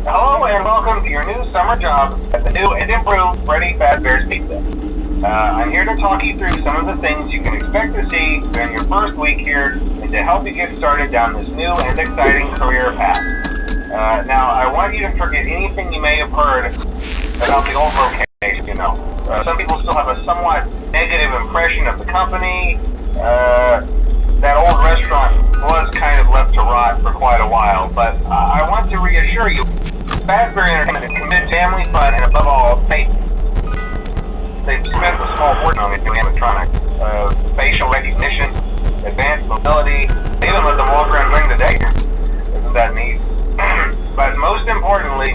Hello and welcome to your new summer job at the new and improved Freddy Fazbear's Pizza. I'm here to talk you through some of the things you can expect to see during your first week here and to help you get started down this new and exciting career path. Now, I want you to forget anything you may have heard about the old location, you know. Some people still have a somewhat negative impression of the company. That old restaurant was kind of left to rot for quite a while, but I want to reassure you, Fazbear Entertainment is committed to family fun and above all, safety. They've spent a small fortune on doing animatronics, facial recognition, advanced mobility, they even let them walk around during the day. Isn't that neat? But most importantly,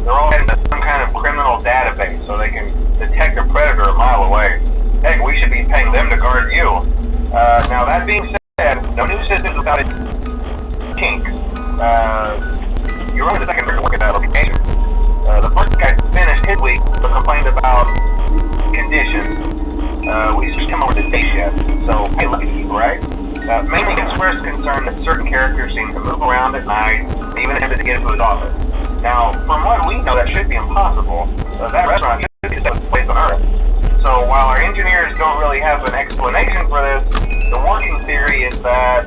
they're all in some kind of criminal database so they can detect a predator a mile away. Heck, we should be paying them to guard you. Now that being said, no new systems without its kinks. You're only the second person to work at that location. The first guy finished his week but complained about conditions. We just come over to day shift, so hey, lucky you, right? Mainly expressed concern that certain characters seem to move around at night, even attempted to get into his office. Now, from what we know, that should be impossible. That restaurant should be the best place on Earth. So while our engineers don't really have an explanation for this, the working theory is that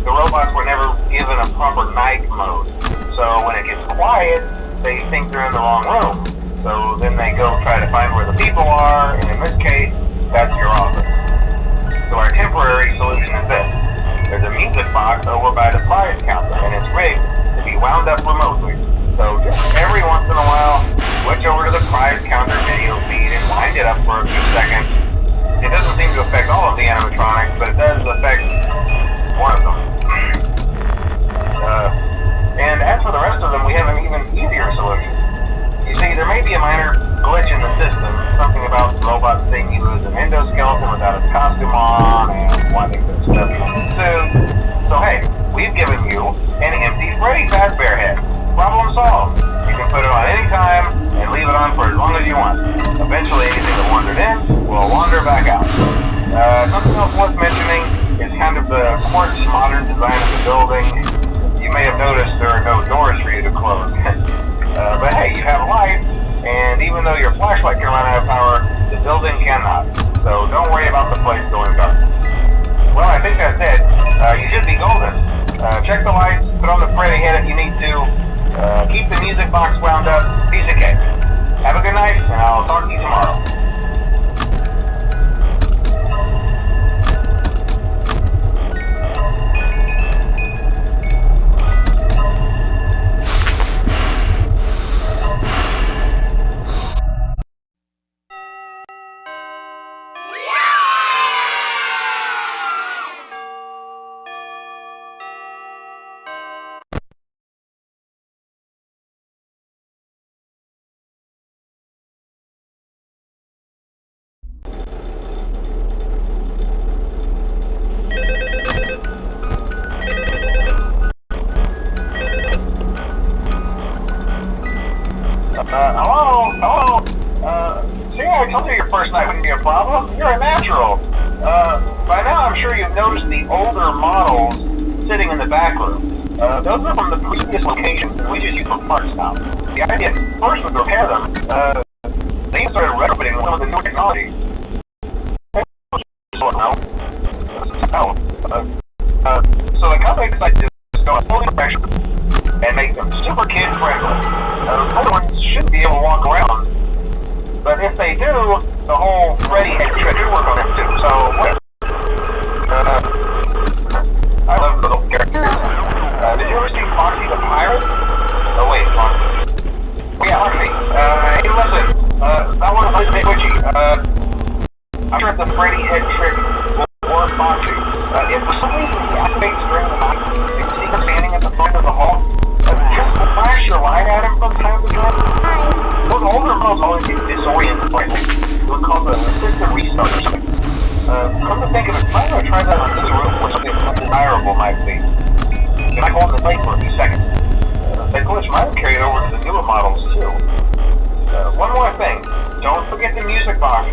the robots were never given a proper night mode. So when it gets quiet, they think they're in the wrong room. So then they go try to find where the people are, and in this case, that's your office. So our temporary solution is this. There's a music box over by the prize counter, and it's rigged to be wound up remotely. So just every once in a while, switch over to the prize counter video feed and wind it up for a few seconds. It doesn't seem to affect all of the animatronics, but it does affect one of them. And as for the rest of them, we have an even easier solution. You see, there may be a minor glitch in the system, something about the robot seeing you as an endoskeleton without its costume on and wanting to stuff in the suit. So hey, we've given you an empty Freddy Fazbear head. Problem solved. You can put it on any time and leave it on for as long as you want. Eventually anything that wandered in will wander back out. Something else worth mentioning is kind of the quartz modern design of the building. You may have noticed there are no doors for you to close. But hey, you have light, and even though your flashlight can run out of power, the building cannot. So don't worry about the place going dark. Well, I think that's it. You should be golden. Check the lights, put on the Freddy head if you need to. Keep the music box wound up. Piece of cake. Have a good night, and I'll talk to you tomorrow. Hello? See, I told you your first night wouldn't be a problem. You're a natural. By now I'm sure you've noticed the older models sitting in the back room. Those are from the previous location we just used for parts now. The idea first was to repair them. They started retrofitting some of the new technology. So the company decided to just go fully pressure and make them super kid friendly. Other ones shouldn't be able to walk around, but if they do, the whole Freddy head trick should work on them too. So whatever. I love little characters. Did you ever see Foxy the Pirate? Oh wait, Foxy. Oh yeah, Foxy. Hey listen, that one was a bit witchy. I'm sure the Freddy head trick will work Foxy. If for some reason he activates during the night, you can see him standing at the front of the hall, just flash your light at him from time to time. Those older models always get disoriented by things. It was called a system restart or something. Come to think of it, I'm going to try that on this room where something undesirable might be. It might hold in place for a few seconds. That glitch might have carried over to the newer models too. One more thing, don't forget the music box.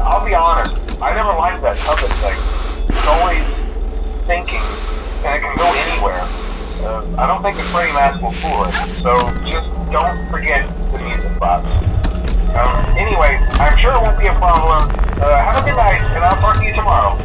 I'll be honest, I never liked that puppet thing. It's always thinking, and it can go anywhere. I don't think the Freddy mask will fool it, so just don't forget the music box. Anyway, I'm sure it won't be a problem. Have a good night, and I'll talk to you tomorrow.